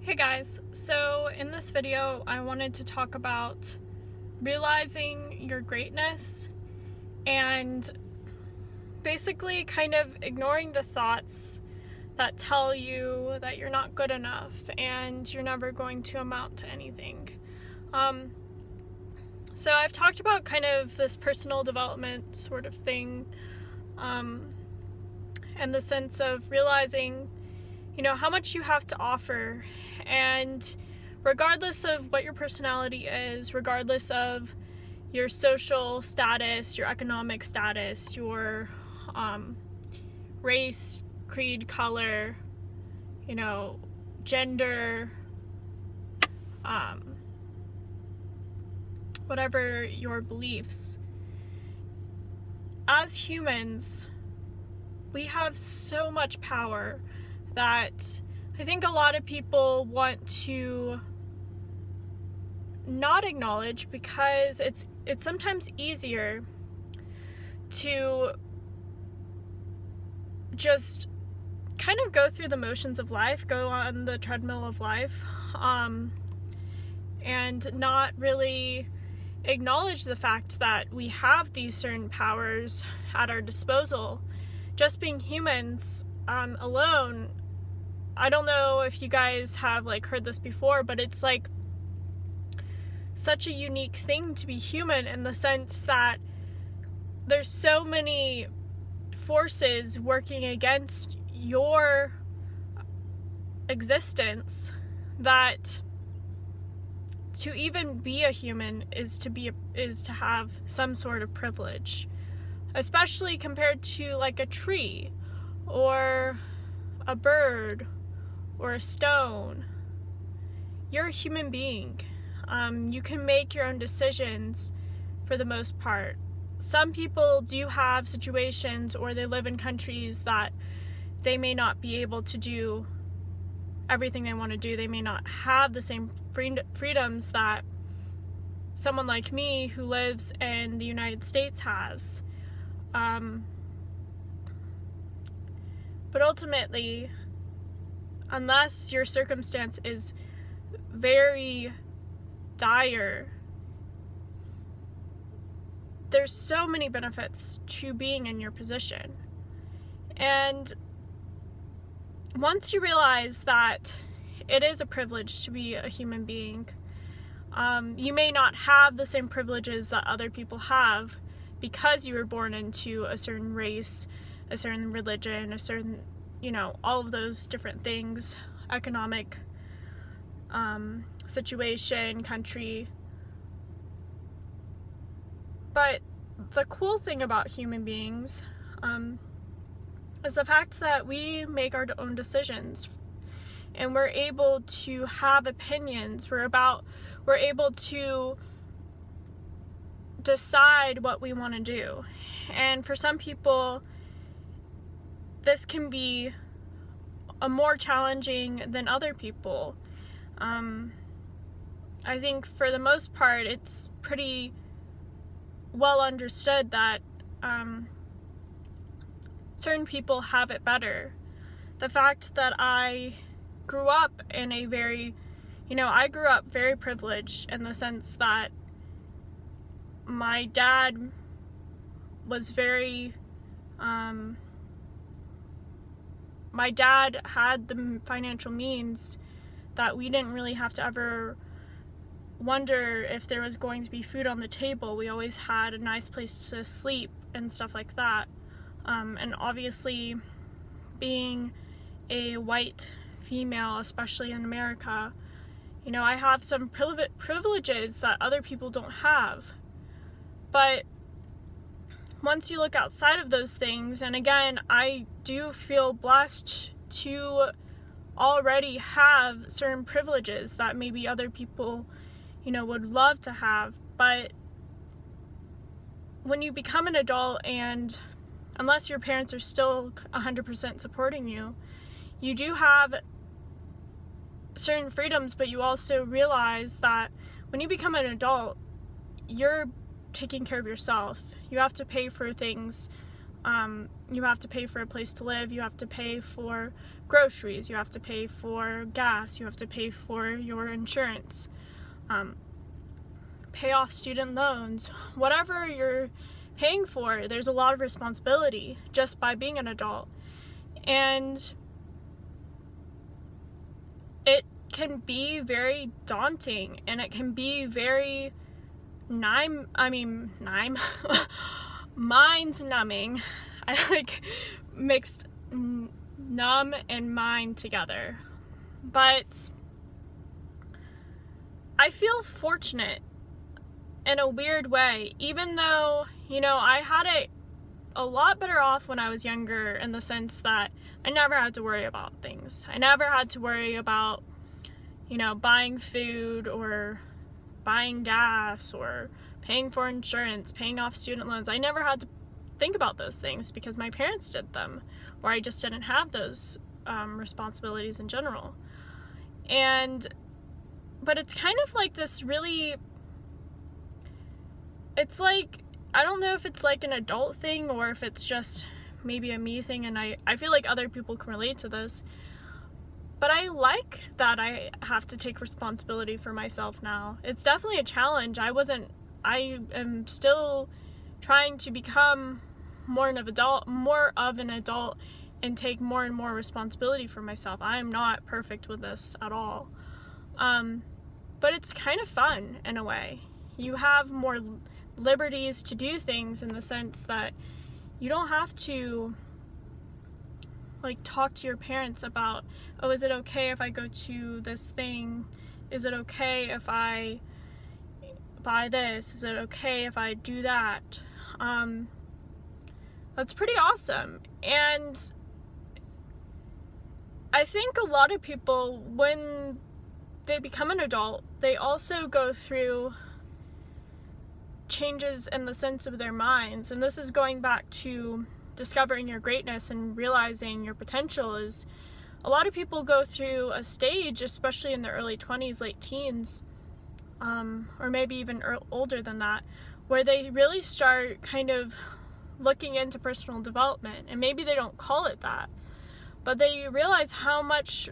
Hey guys, so in this video I wanted to talk about realizing your greatness and basically kind of ignoring the thoughts that tell you that you're not good enough and you're never going to amount to anything. So I've talked about kind of this personal development sort of thing, and the sense of realizing how much you have to offer, and regardless of what your personality is, regardless of your social status, your economic status, your race, creed, color, gender, whatever your beliefs, as humans, we have so much power that I think a lot of people want to not acknowledge, because it's sometimes easier to just kind of go through the motions of life, go on the treadmill of life, and not really acknowledge the fact that we have these certain powers at our disposal. Just being humans alone, I don't know if you guys have heard this before, but it's such a unique thing to be human, in the sense that there's so many forces working against your existence that to even be a human is to have some sort of privilege, especially compared to a tree or a bird or a stone. You're a human being. You can make your own decisions for the most part. Some people do have situations, or they live in countries that they may not be able to do everything they want to do. They may not have the same freedoms that someone like me who lives in the United States has. But ultimately, unless your circumstance is very dire, there's so many benefits to being in your position. And once you realize that it is a privilege to be a human being, you may not have the same privileges that other people have because you were born into a certain race, a certain religion, a certain, all of those different things, economic situation, country. But the cool thing about human beings is the fact that we make our own decisions, and we're able to have opinions. We're able to decide what we want to do. And for some people, this can be more challenging than other people. I think for the most part, it's pretty well understood that certain people have it better. The fact that I grew up in a very, I grew up very privileged, in the sense that my dad was very, my dad had the financial means that we didn't really have to ever wonder if there was going to be food on the table. We always had a nice place to sleep and stuff like that. And obviously, being a white female, especially in America, I have some privileges that other people don't have. But once you look outside of those things, and again, I do feel blessed to already have certain privileges that maybe other people, would love to have. But when you become an adult, and unless your parents are still 100% supporting you, you do have certain freedoms, but you also realize that when you become an adult, you're taking care of yourself. You have to pay for things You have to pay for a place to live, you have to pay for groceries, you have to pay for gas, you have to pay for your insurance, pay off student loans. Whatever you're paying for, there's a lot of responsibility just by being an adult. And it can be very daunting, and it can be very mind-numbing. I like mixed numb and mind together. But I feel fortunate in a weird way, even though, you know, I had it a lot better off when I was younger, in the sense that I never had to worry about things. I never had to worry about, you know, buying food or buying gas or paying for insurance, paying off student loans. I never had to think about those things because my parents did them, or I just didn't have those responsibilities in general. But it's kind of like this really, it's like, I don't know if it's like an adult thing or if it's just maybe a me thing, and I feel like other people can relate to this, but I like that I have to take responsibility for myself now. It's definitely a challenge. I am still trying to become more of an adult and take more and more responsibility for myself. I am not perfect with this at all. But it's kind of fun in a way. You have more liberties to do things, in the sense that you don't have to like talk to your parents about, oh, is it okay if I go to this thing? Is it okay if I buy this? Is it okay if I do that? That's pretty awesome. And I think a lot of people, when they become an adult, they also go through changes in the sense of their minds. And this is going back to discovering your greatness and realizing your potential. Is a lot of people go through a stage, especially in their early 20s, late teens, or maybe even older than that, where they really start kind of looking into personal development. And maybe they don't call it that, but they realize how much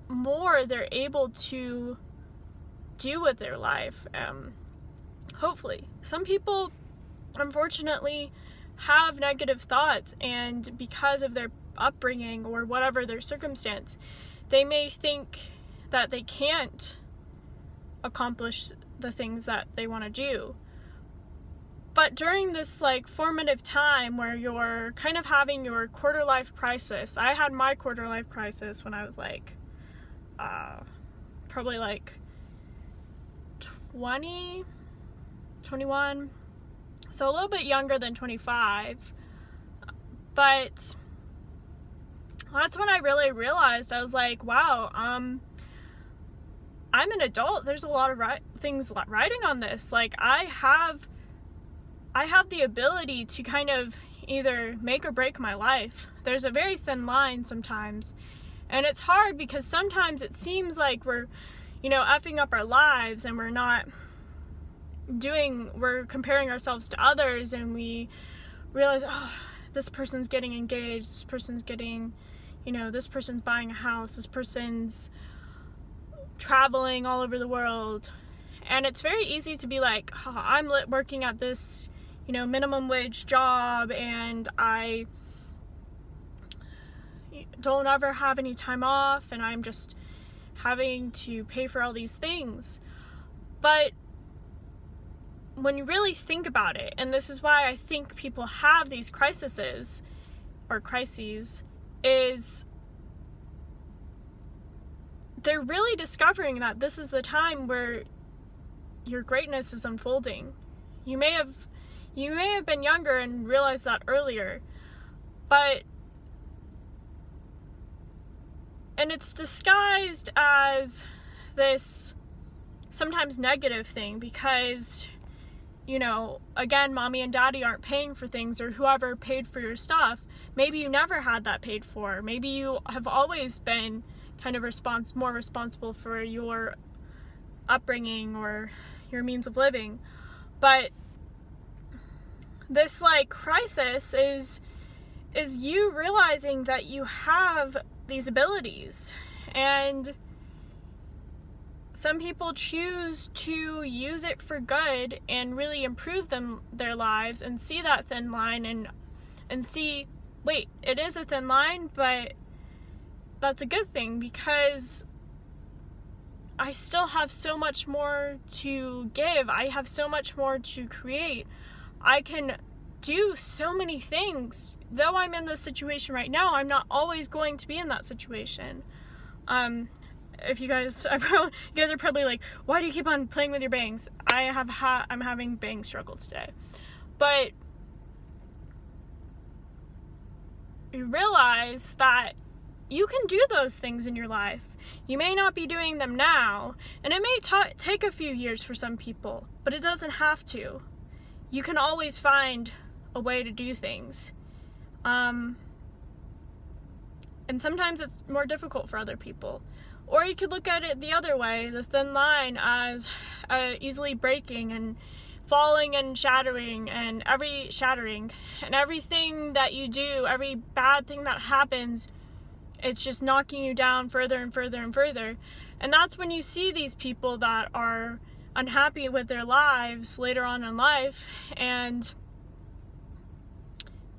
more they're able to do with their life. Hopefully. Some people, unfortunately, have negative thoughts, and because of their upbringing or whatever their circumstance, they may think that they can't accomplish the things that they want to do. But during this like formative time where you're kind of having your quarter life crisis, I had my quarter life crisis when I was like probably like 20, 21, so a little bit younger than 25. But that's when I really realized, I was like, wow, I'm an adult. There's a lot of things riding on this. Like, I have the ability to kind of either make or break my life. There's a very thin line sometimes, and it's hard because sometimes it seems like we're, you know, effing up our lives, and we're comparing ourselves to others, and we realize, oh, this person's getting engaged, this person's getting, you know, this person's buying a house, this person's traveling all over the world. And it's very easy to be like, oh, I'm working at this, you know, minimum wage job, and I don't ever have any time off, and I'm just having to pay for all these things. But when you really think about it, and this is why I think people have these crises, is they're really discovering that this is the time where your greatness is unfolding. You may have been younger and realized that earlier, and it's disguised as this sometimes negative thing because, you know, again, mommy and daddy aren't paying for things, or whoever paid for your stuff. Maybe you never had that paid for. Maybe you have always been kind of more responsible for your upbringing or your means of living. But this like crisis is you realizing that you have these abilities, and some people choose to use it for good and really improve their lives, and see that thin line and see, wait, it is a thin line, but that's a good thing, because I still have so much more to give. I have so much more to create. I can do so many things. Though I'm in this situation right now, I'm not always going to be in that situation. If you guys, you guys are probably like, why do you keep on playing with your bangs? I'm having bang struggles today. But you realize that you can do those things in your life. You may not be doing them now, and it may take a few years for some people, but it doesn't have to. You can always find a way to do things. And sometimes it's more difficult for other people. Or you could look at it the other way, the thin line, as easily breaking and falling and shattering, and everything that you do, every bad thing that happens, it's just knocking you down further and further and further. And that's when you see these people that are unhappy with their lives later on in life, and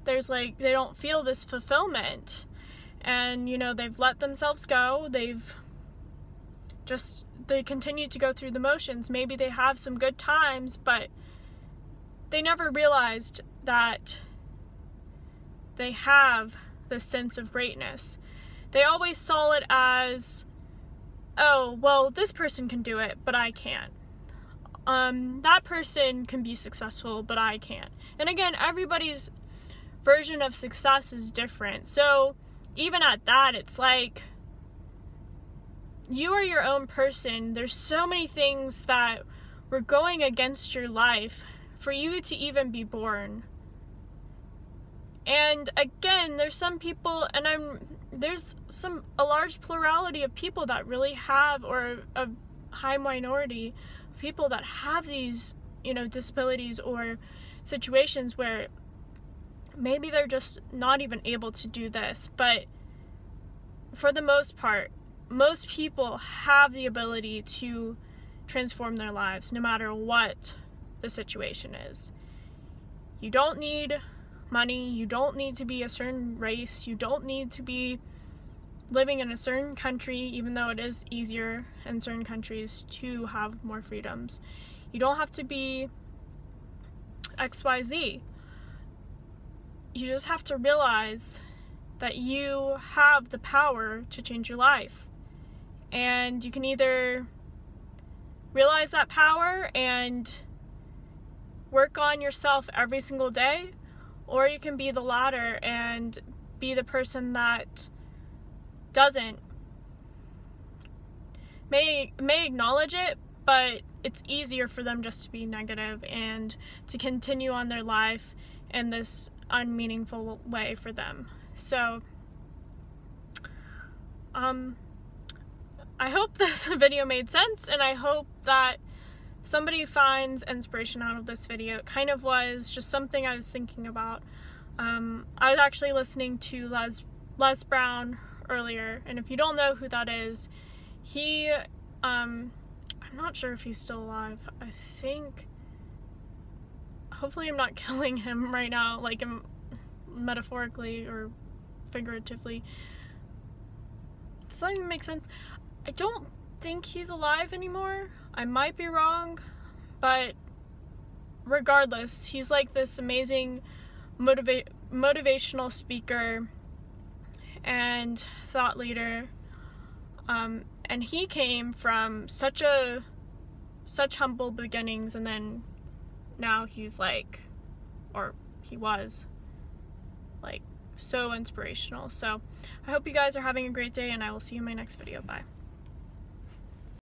there's like, they don't feel this fulfillment, and you know, they've let themselves go, they continue to go through the motions. Maybe they have some good times, but they never realized that they have this sense of greatness. They always saw it as, oh, well, this person can do it, but I can't. That person can be successful, but I can't. And again, everybody's version of success is different. So even at that, it's like, you are your own person. There's so many things that were going against your life for you to even be born. And again, there's some people, and there's a large plurality of people that really have, or a high minority of people that have these, you know, disabilities or situations where maybe they're just not even able to do this. But for the most part, most people have the ability to transform their lives no matter what the situation is. You don't need money, you don't need to be a certain race, you don't need to be living in a certain country, even though it is easier in certain countries to have more freedoms. You don't have to be XYZ. You just have to realize that you have the power to change your life. And you can either realize that power and work on yourself every single day, or you can be the latter and be the person that may acknowledge it, but it's easier for them just to be negative and to continue on their life in this unmeaningful way for them. So I hope this video made sense, and I hope that somebody finds inspiration out of this video. It kind of was just something I was thinking about. I was actually listening to Les Brown earlier, and if you don't know who that is, he, I'm not sure if he's still alive. I think, hopefully I'm not killing him right now, like metaphorically or figuratively. Does that even make sense? I don't think he's alive anymore. I might be wrong, but regardless, he's like this amazing motivational speaker and thought leader, and he came from such humble beginnings, and then now he's like, or he was like, so inspirational. So I hope you guys are having a great day, and I will see you in my next video. Bye.